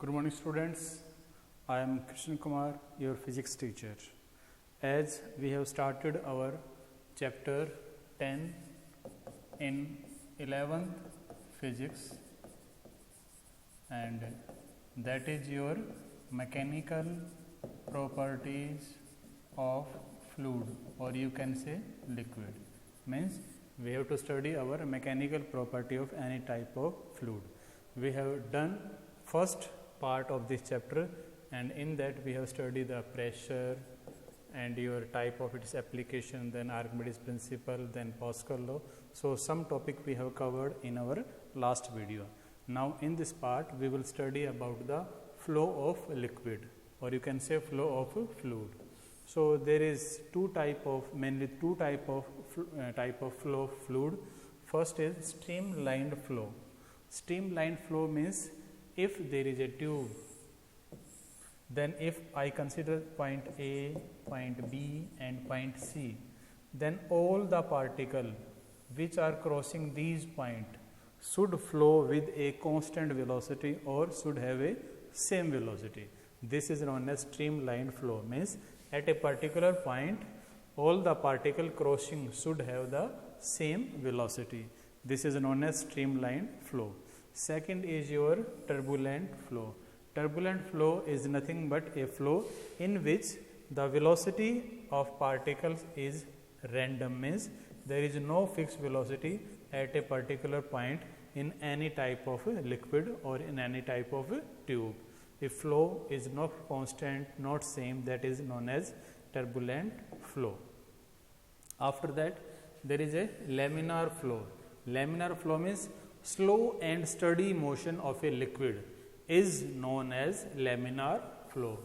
Good morning students, I am Krishna Kumar, your physics teacher. As we have started our chapter 10 in 11th physics, and that is your mechanical properties of fluid, or you can say liquid. Means we have to study our mechanical property of any type of fluid. We have done first part of this chapter, and in that we have studied the pressure and your type of its application, then Archimedes principle, then Pascal law. So some topic we have covered in our last video. Now in this part we will study about the flow of liquid, or you can say flow of fluid. So there is mainly two type of flow of fluid. First is streamlined flow. Streamlined flow means if there is a tube, then if I consider point A, point B and point C, then all the particles which are crossing these points should flow with a constant velocity or should have a same velocity. This is known as streamlined flow. Means at a particular point all the particle crossing should have the same velocity. This is known as streamlined flow. Second is your turbulent flow. Turbulent flow is nothing but a flow in which the velocity of particles is random. Means there is no fixed velocity at a particular point in any type of liquid or in any type of tube. If flow is not constant, not same, that is known as turbulent flow. After that there is a laminar flow. Laminar flow means slow and steady motion of a liquid is known as laminar flow.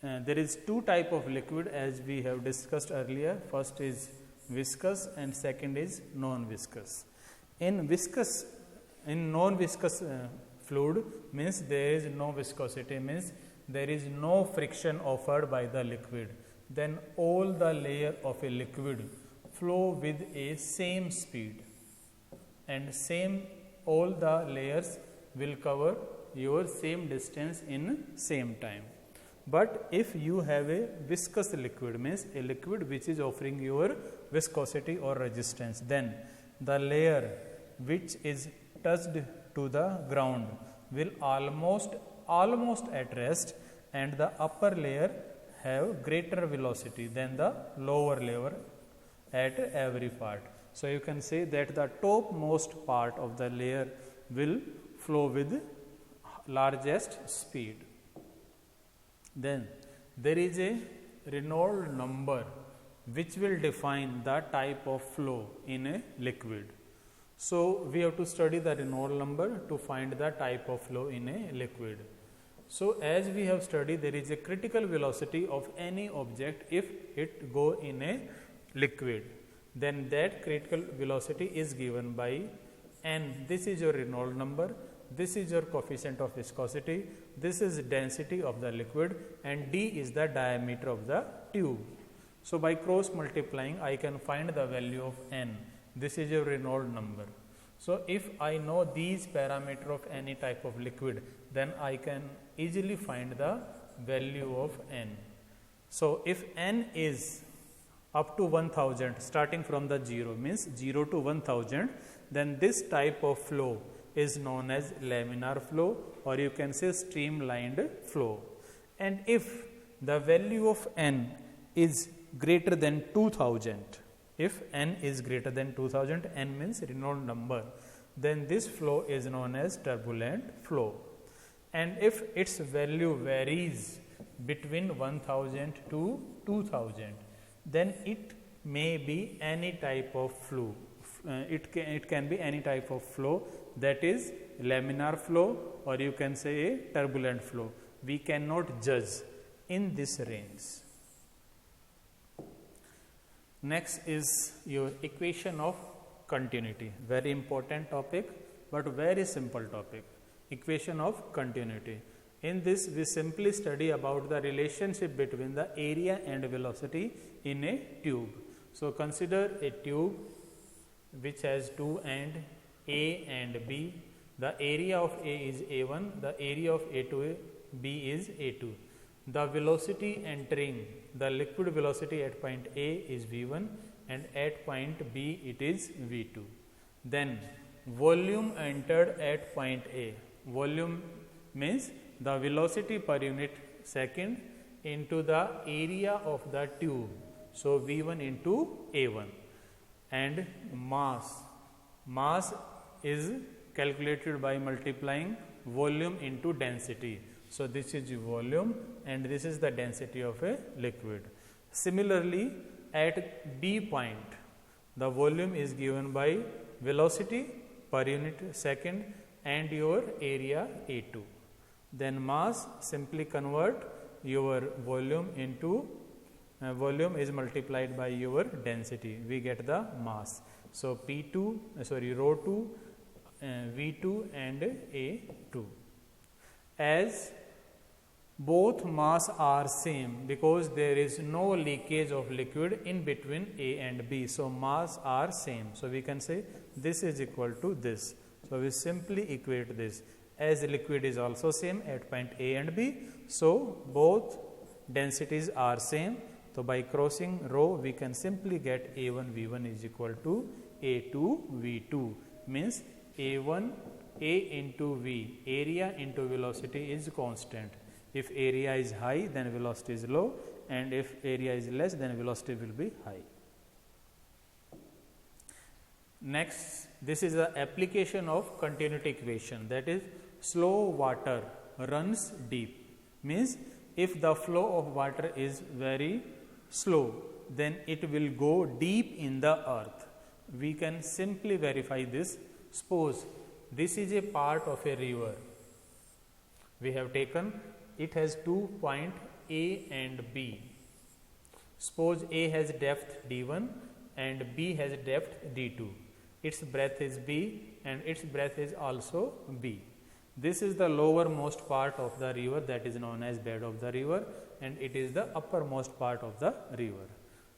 There is two type of liquid as we have discussed earlier. First is viscous and second is non-viscous. In non-viscous fluid means there is no viscosity, means there is no friction offered by the liquid. Then all the layer of a liquid flow with a same speed, and all the layers will cover your same distance in same time. But if you have a viscous liquid, means a liquid which is offering your viscosity or resistance, then the layer which is touched to the ground will almost at rest, and the upper layer have greater velocity than the lower layer at every part. So you can say that the topmost part of the layer will flow with largest speed. Then there is a Reynolds number which will define the type of flow in a liquid. So we have to study the Reynolds number to find the type of flow in a liquid. So as we have studied, there is a critical velocity of any object if it go in a liquid. Then that critical velocity is given by n. This is your Reynolds number, this is your coefficient of viscosity, this is density of the liquid, and d is the diameter of the tube. So by cross multiplying I can find the value of n. This is your Reynolds number. So if I know these parameters of any type of liquid, then I can easily find the value of n. So if n is up to 1000, starting from the 0, means 0 to 1000, then this type of flow is known as laminar flow, or you can say streamlined flow. And if the value of n is greater than 2000, if n is greater than 2000, n means Reynolds number, then this flow is known as turbulent flow. And if its value varies between 1000 to 2000, then it may be any type of flow. It can be any type of flow, that is laminar flow, or you can say a turbulent flow. We cannot judge in this range. Next is your equation of continuity. Very important topic, but very simple topic. Equation of continuity. In this we simply study about the relationship between the area and velocity in a tube. So consider a tube which has two ends A and B. The area of A is A1, the area of B is A2. The velocity entering, the liquid velocity at point A is V1 and at point B it is V2. Then volume entered at point A. Volume means the velocity per unit second into the area of the tube. So V1 into A1. And mass is calculated by multiplying volume into density. So this is volume and this is the density of a liquid. Similarly, at B point, the volume is given by velocity per unit second and your area A2. Then mass, simply convert your volume into volume is multiplied by your density. We get the mass. So rho 2, V2 and A2. As both mass are same because there is no leakage of liquid in between A and B. So mass are same. So we can say this is equal to this. So we simply equate this. As liquid is also same at point A and B, so both densities are same. So by crossing rho, we can simply get A1 V1 is equal to A2 V2. Means A1 A into V, area into velocity is constant. If area is high, then velocity is low, and if area is less, then velocity will be high. Next, this is the application of continuity equation, that is slow water runs deep. Means if the flow of water is very slow, then it will go deep in the earth. We can simply verify this. Suppose this is a part of a river. We have taken, it has 2 points A and B. Suppose A has depth D1 and B has depth D2. Its breadth is B and its breadth is also B. This is the lowermost part of the river, that is known as bed of the river, and it is the uppermost part of the river.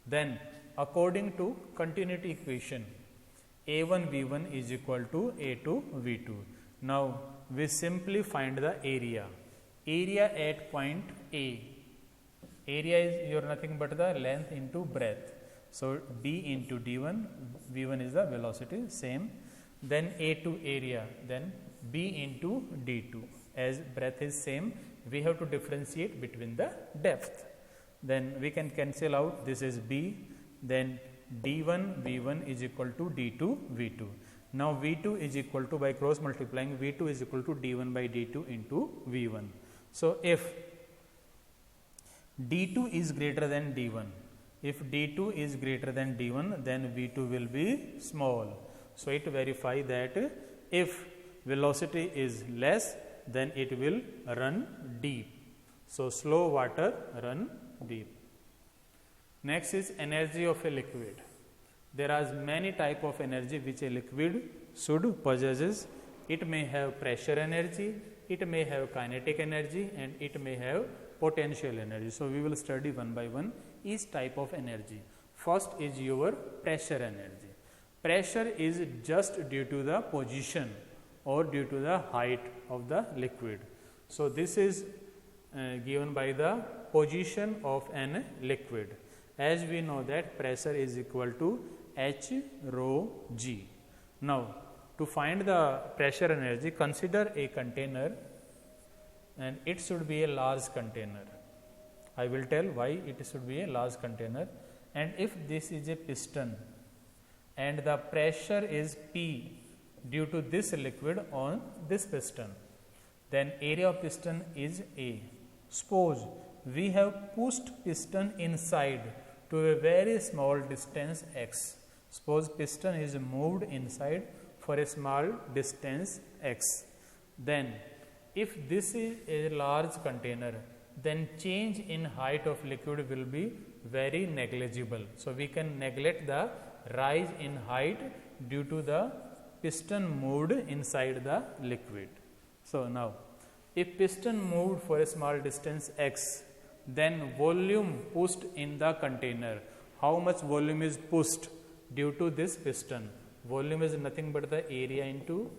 Then according to continuity equation, A1 V1 is equal to A2 V2. Now we simply find the area. Area at point A. Area is nothing but the length into breadth. So D into D1, V1 is the velocity, same. Then A2 area, then B into D2. As breadth is same, we have to differentiate between the depth. Then we can cancel out, this is B, then D1 V1 is equal to D2 V2. Now V2 is equal to, by cross multiplying, V2 is equal to D1 by D2 into V1. So if D2 is greater than D1, if D2 is greater than D1, then V2 will be small. So it verify that if velocity is less, then it will run deep. So slow water run deep. Next is energy of a liquid. There are many type of energy which a liquid should possesses. It may have pressure energy, it may have kinetic energy, and it may have potential energy. So we will study one by one each type of energy. First is your pressure energy. Pressure is just due to the position or due to the height of the liquid. So this is given by the position of an liquid. As we know that pressure is equal to H rho G. Now to find the pressure energy, consider a container and it should be a large container. I will tell why it should be a large container. And if this is a piston and the pressure is P due to this liquid on this piston, then area of piston is A. Suppose we have pushed piston inside to a very small distance x. Suppose piston is moved inside for a small distance x. Then if this is a large container, then change in height of liquid will be very negligible. So we can neglect the rise in height due to the piston moved inside the liquid. So now if piston moved for a small distance x, then volume pushed in the container, how much volume is pushed due to this piston? Volume is nothing but the area into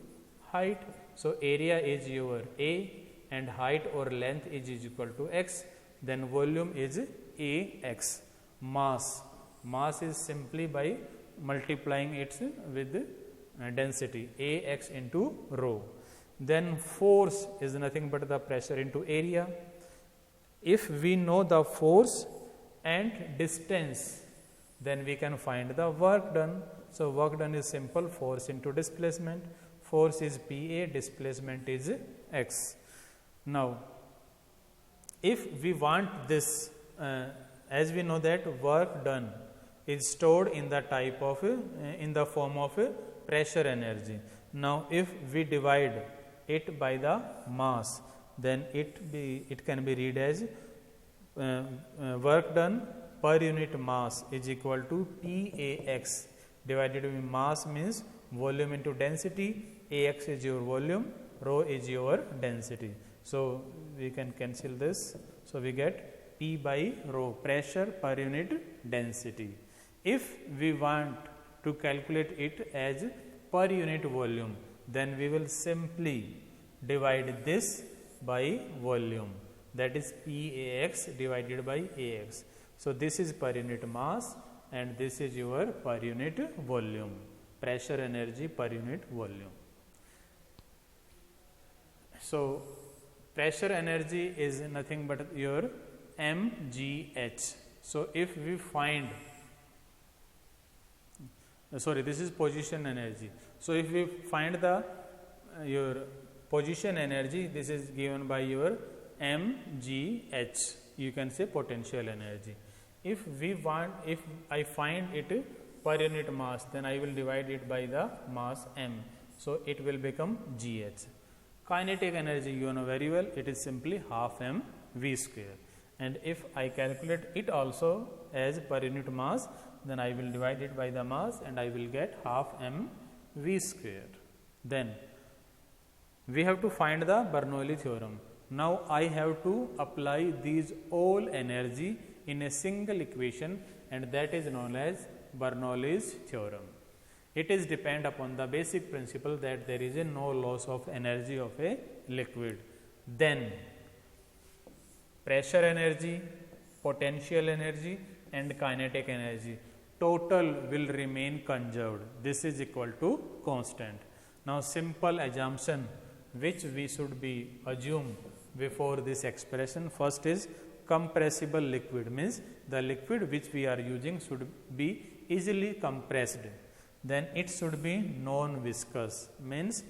height. So area is your A and height or length is equal to x. Then volume is Ax. Mass is simply by multiplying it with density, Ax into rho. Then force is nothing but the pressure into area. If we know the force and distance, then we can find the work done. So work done is simple, force into displacement. Force is Pa, displacement is x. Now, if we want this, as we know that work done is stored in the type of in the form of pressure energy. Now, if we divide it by the mass, then it can be read as work done per unit mass is equal to PAx divided by mass, means volume into density. Ax is your volume, rho is your density. So we can cancel this. So we get P by rho, pressure per unit density. If we want to calculate it as per unit volume, then we will simply divide this by volume, that is PAx divided by Ax. So this is per unit mass and this is your per unit volume, pressure energy per unit volume. So pressure energy is nothing but your mgh. So if we find, this is position energy. So if we find the your position energy, this is given by your mgh, you can say potential energy. If I find it per unit mass, then I will divide it by the mass m. So it will become gh. Kinetic energy, you know very well, it is simply half m v square. And if I calculate it also as per unit mass, then I will divide it by the mass and I will get half m v square. Then we have to find the Bernoulli theorem. Now I have to apply these all energy in a single equation, and that is known as Bernoulli's theorem. It is depend upon the basic principle that there is no loss of energy of a liquid. Then pressure energy, potential energy and kinetic energy total will remain conserved. This is equal to constant. Now simple assumption which we should be assume before this expression. First is compressible liquid, means the liquid which we are using should be easily compressed. Then it should be non-viscous, means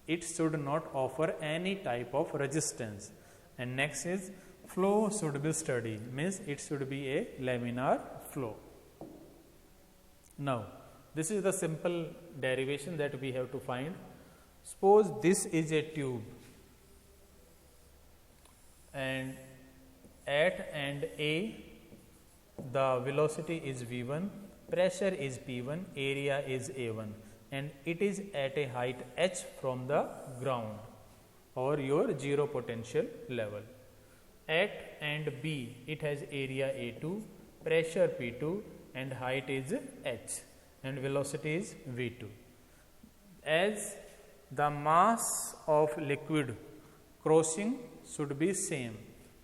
it should not offer any type of resistance. And next is flow should be steady, means it should be a laminar flow. Now this is the simple derivation that we have to find. Suppose this is a tube and at end A the velocity is v1, pressure is P1, area is A1, and it is at a height h from the ground or your zero potential level. At end B it has area A2, pressure P2 and height is h and velocity is v2. As the mass of liquid crossing should be same,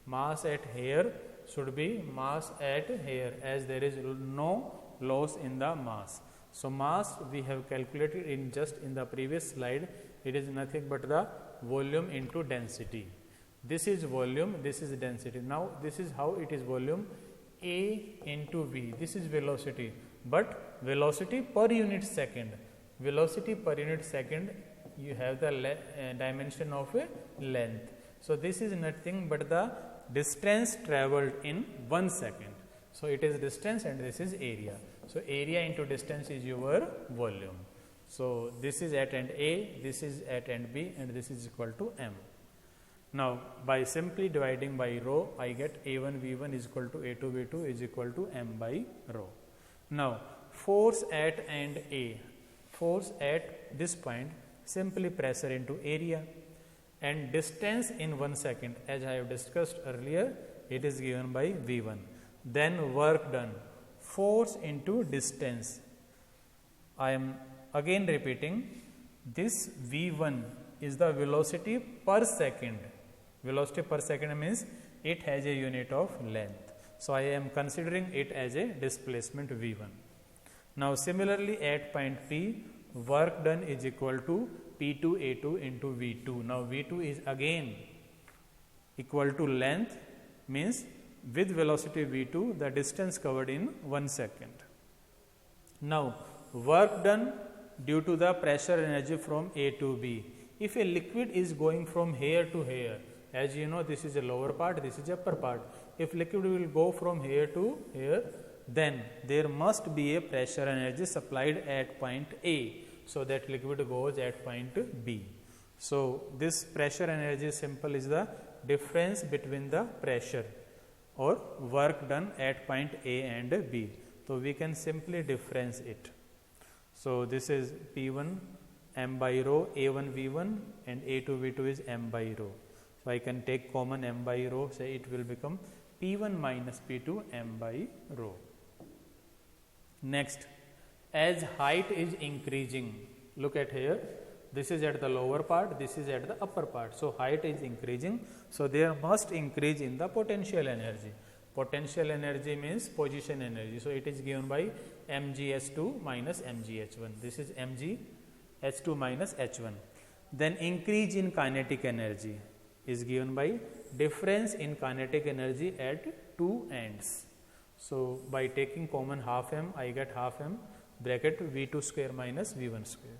mass at here should be mass at here, as there is no loss in the mass. So mass we have calculated in the previous slide. It is nothing but the volume into density. This is volume, this is density. Now this is how it is volume, A into V. This is velocity, but velocity per unit second. Velocity per unit second, you have the dimension of a length. So this is nothing but the distance travelled in 1 second. So it is distance and this is area. So area into distance is your volume. So this is at end A, this is at end B, and this is equal to m. Now by simply dividing by rho, I get A1 V1 is equal to A2 V2 is equal to m by rho. Now force at end A, force at this point, simply pressure into area, and distance in 1 second, as I have discussed earlier, it is given by V1. Then work done, force into distance. I am again repeating, this V1 is the velocity per second. Velocity per second means it has a unit of length. So I am considering it as a displacement V1. Now similarly at point P, work done is equal to P2A2 into V2. Now V2 is again equal to length, means with velocity V2 the distance covered in 1 second. Now work done due to the pressure energy from A to B. If a liquid is going from here to here, as you know this is a lower part, this is upper part. If liquid will go from here to here, then there must be a pressure energy supplied at point A, so that liquid goes at point B. So this pressure energy simple is the difference between the pressure or work done at point A and B. So we can simply difference it. So this is P1 m by rho, A1 V1 and A2 V2 is m by rho. So I can take common m by rho, say it will become P1 minus P2 m by rho. Next, as height is increasing, look at here, this is at the lower part, this is at the upper part. So height is increasing, so there must increase in the potential energy. Potential energy means position energy. So it is given by mgh2 minus mgh1. This is mgh2 minus h1. Then increase in kinetic energy is given by difference in kinetic energy at two ends. So by taking common half m, I get half m bracket V2 square minus V1 square.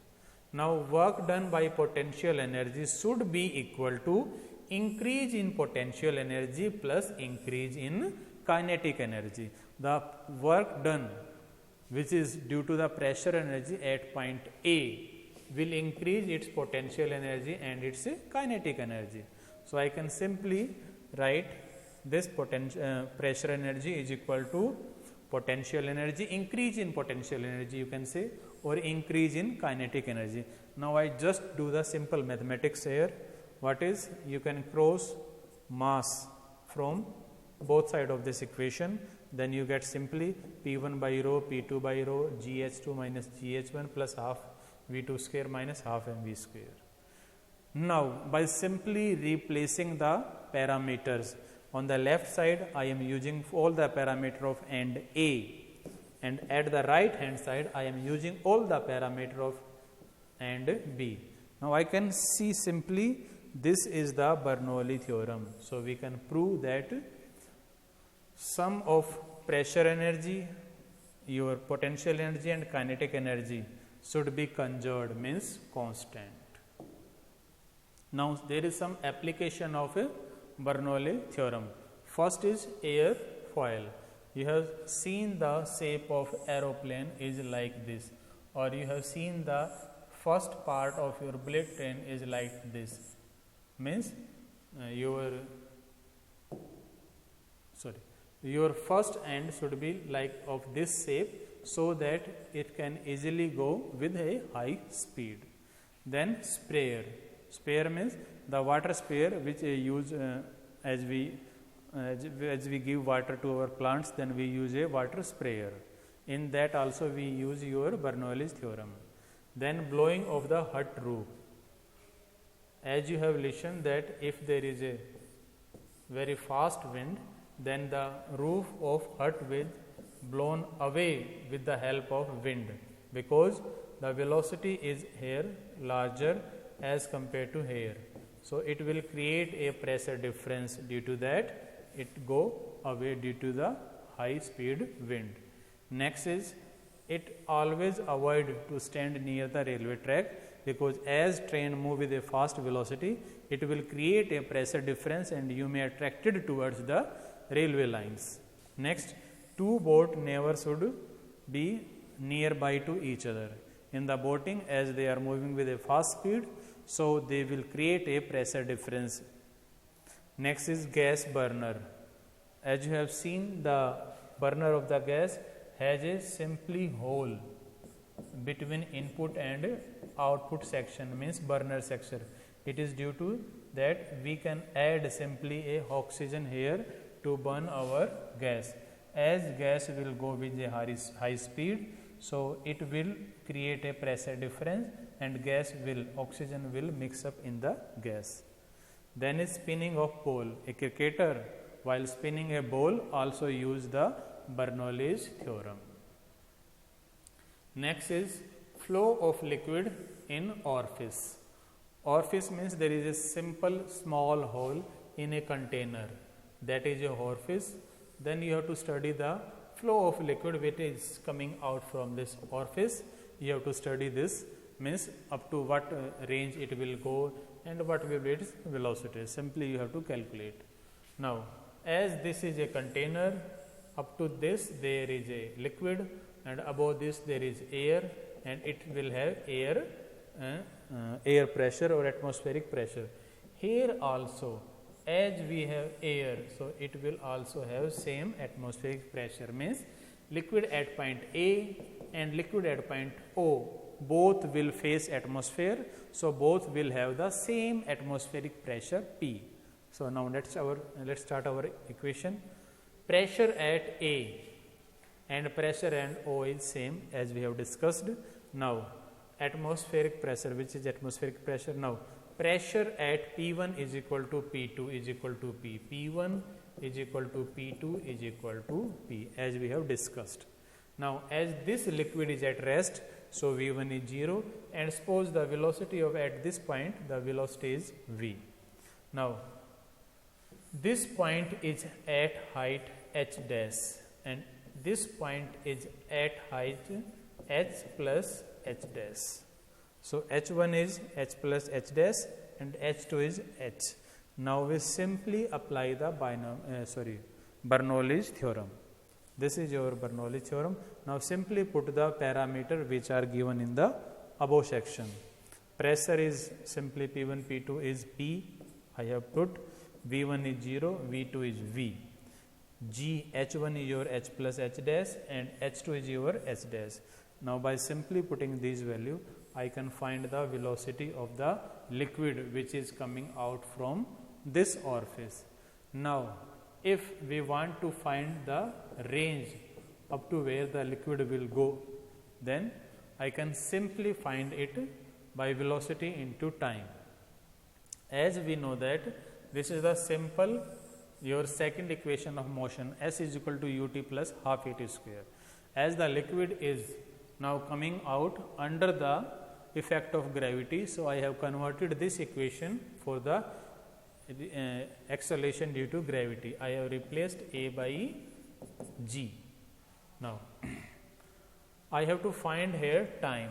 Now work done by potential energy should be equal to increase in potential energy plus increase in kinetic energy. The work done which is due to the pressure energy at point A will increase its potential energy and its kinetic energy. So I can simply write this pressure energy is equal to potential energy, increase in potential energy you can say, or increase in kinetic energy. Now I just do the simple mathematics here. What is, you can cross mass from both sides of this equation, then you get simply P1 by rho, P2 by rho, GH2 minus GH1 plus half V2 square minus half mv square. Now by simply replacing the parameters, on the left side I am using all the parameter of end A, and at the right hand side I am using all the parameter of end B. Now I can see simply this is the Bernoulli theorem. So we can prove that sum of pressure energy, your potential energy and kinetic energy should be conserved, means constant. Now there is some application of a Bernoulli theorem. First is airfoil. You have seen the shape of aeroplane is like this, or you have seen the first part of your bullet train is like this, means your first end should be like of this shape, so that it can easily go with a high speed. Then sprayer. Sprayer means the water sprayer which use as we give water to our plants, then we use a water sprayer. In that also we use your Bernoulli's theorem. Then blowing of the hut roof. As you have listened that if there is a very fast wind, then the roof of hut will blown away with the help of wind, because the velocity is here larger as compared to here. So it will create a pressure difference, due to that it go away due to the high speed wind. Next is, it always avoid to stand near the railway track, because as train move with a fast velocity, it will create a pressure difference and you may attracted towards the railway lines. Next, two boats never should be nearby to each other. In the boating, as they are moving with a fast speed, so they will create a pressure difference. Next is gas burner. As you have seen, the burner of the gas has a simply hole between input and output section, means burner section. It is due to that we can add simply a oxygen here to burn our gas. As gas will go with a high speed, so it will create a pressure difference and oxygen will mix up in the gas. Then is spinning of pole. A cricketer while spinning a ball also use the Bernoulli's theorem. Next is flow of liquid in orifice. Orifice means there is a simple small hole in a container, that is a orifice. Then you have to study the flow of liquid which is coming out from this orifice. You have to study this, means up to what range it will go and what will be its velocity. Simply you have to calculate. Now, as this is a container, up to this there is a liquid, and above this there is air, and it will have air pressure or atmospheric pressure. Here also, as we have air, so it will also have same atmospheric pressure, means liquid at point A and liquid at point O both will face atmosphere, so both will have the same atmospheric pressure P. So now let's start our equation. Pressure at A and pressure at O is same as we have discussed. Now atmospheric pressure, which is atmospheric pressure? Now pressure at P1 is equal to P2 is equal to P. P1 is equal to P2 is equal to P, as we have discussed. Now as this liquid is at rest, so V1 is 0, and suppose the velocity of at this point, the velocity is V. Now this point is at height h dash, and this point is at height h plus h dash. So h1 is h plus h dash and h2 is h. Now we simply apply the Bernoulli's theorem. This is your Bernoulli's theorem. Now simply put the parameter which are given in the above section. Pressure is simply P1, P2 is P. I have put V1 is 0, V2 is V. G, H1 is your H plus H dash and H2 is your H dash. Now by simply putting these value, I can find the velocity of the liquid which is coming out from this orifice. Now if we want to find the range up to where the liquid will go, then I can simply find it by velocity into time. As we know that this is the simple your second equation of motion, S is equal to ut plus half at square. As the liquid is now coming out under the effect of gravity, so I have converted this equation for the acceleration due to gravity. I have replaced A by G. Now I have to find here time,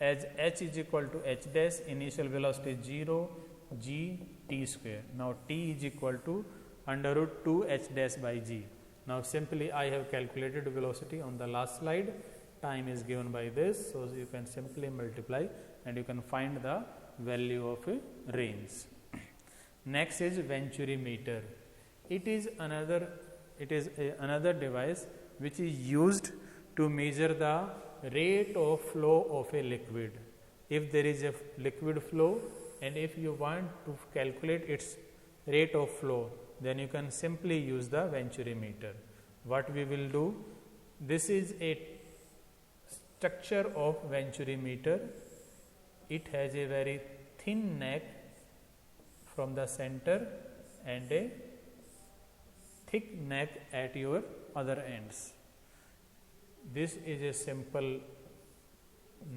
as h is equal to h dash, initial velocity 0, g t square. Now t is equal to under root 2 h dash by g. Now simply I have calculated velocity on the last slide. Time is given by this, so you can simply multiply and you can find the value of a range. Next is Venturi meter. It is another device which is used to measure the rate of flow of a liquid. If there is a liquid flow and if you want to calculate its rate of flow, then you can simply use the Venturi meter. What we will do, this is a structure of Venturi meter. It has a very thin neck from the center and a thick neck at your other ends. This is a simple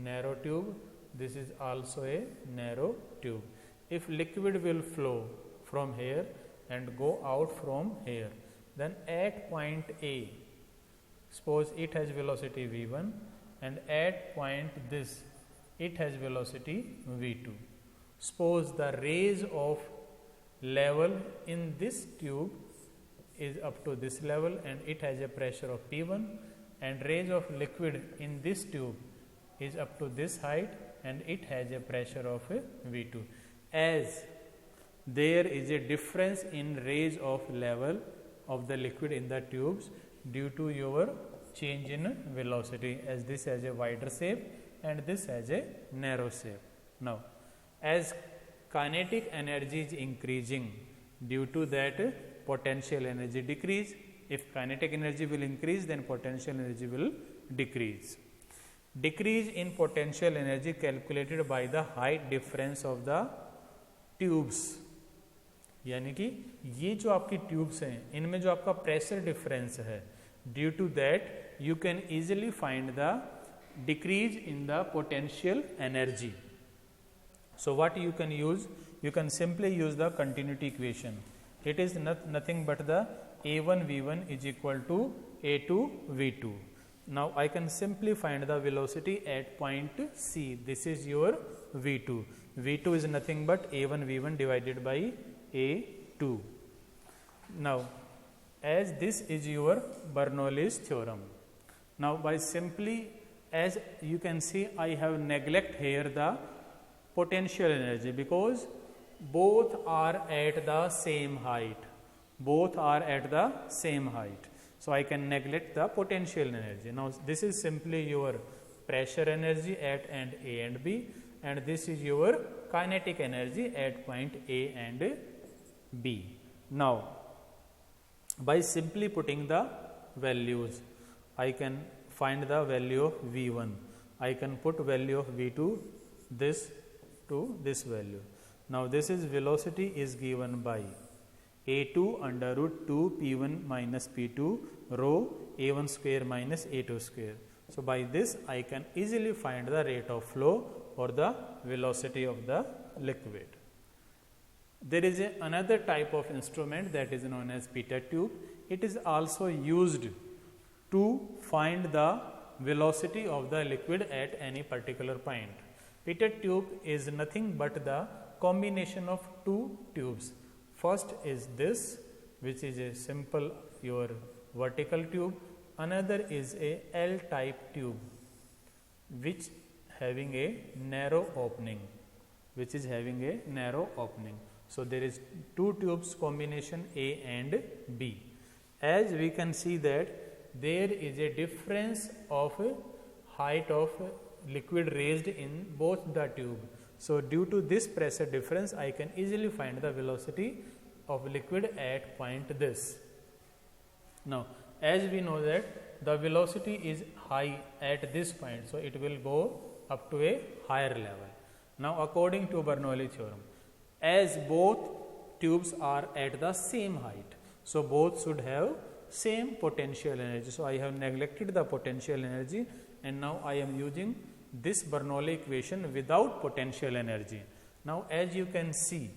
narrow tube. This is also a narrow tube. If liquid will flow from here and go out from here, then at point A, suppose it has velocity v1, and at point this it has velocity v2. Suppose the raise of level in this tube is up to this level and it has a pressure of P1, and raise of liquid in this tube is up to this height and it has a pressure of V2. As there is a difference in raise of level of the liquid in the tubes due to your change in velocity, as this has a wider shape and this has a narrow shape. Now, as kinetic energy is increasing, due to that potential energy decrease. If kinetic energy will increase, then potential energy will decrease. Decrease in potential energy calculated by the height difference of the tubes. यानी कि ये जो आपकी tubes हैं इनमें जो आपका pressure difference है, due to that you can easily find the decrease in the potential energy. So what you can use? You can simply use the continuity equation. It is nothing but the A1 V1 is equal to A2 V2. Now I can simply find the velocity at point C. This is your V2. V2 is nothing but A1 V1 divided by A2. Now as this is your Bernoulli's theorem. Now by simply, as you can see, I have neglect here the potential energy because both are at the same height. Both are at the same height. So I can neglect the potential energy. Now this is simply your pressure energy at end A and B, and this is your kinetic energy at point A and B. Now by simply putting the values, I can find the value of V1. I can put value of V2 this to this value. Now this is velocity is given by A2 under root 2 P1 minus P2 rho A1 square minus A2 square. So by this I can easily find the rate of flow or the velocity of the liquid. There is another type of instrument that is known as pitot tube. It is also used to find the velocity of the liquid at any particular point. Pitot tube is nothing but the combination of two tubes. First is this, which is a simple your vertical tube. Another is a L type tube which having a narrow opening, So there is two tubes combination A and B. As we can see that there is a difference of height of liquid raised in both the tube. So due to this pressure difference, I can easily find the velocity of liquid at point this. Now as we know that the velocity is high at this point, so it will go up to a higher level. Now according to Bernoulli theorem, as both tubes are at the same height, so both should have same potential energy. So I have neglected the potential energy, and now I am using this Bernoulli equation without potential energy. Now as you can see,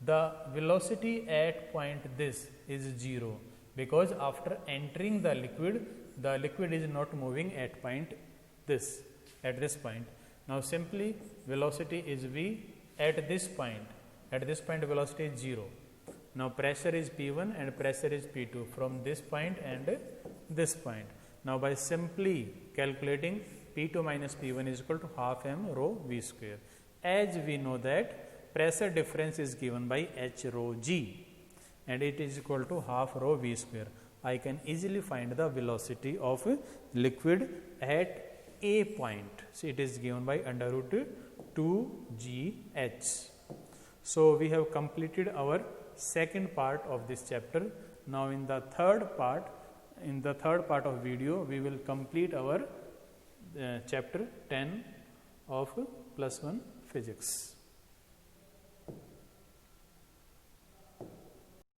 the velocity at point this is 0 because after entering the liquid is not moving at point this, at this point. Now simply velocity is V at this point. At this point velocity is 0. Now pressure is P1 and pressure is P2 from this point and this point. Now by simply calculating P2 minus P1 is equal to half m rho V square. As we know that pressure difference is given by H rho G and it is equal to half rho V square. I can easily find the velocity of liquid at A point. So it is given by under root 2GH. So we have completed our second part of this chapter. Now in the third part of video, we will complete our chapter 10 of +1 physics.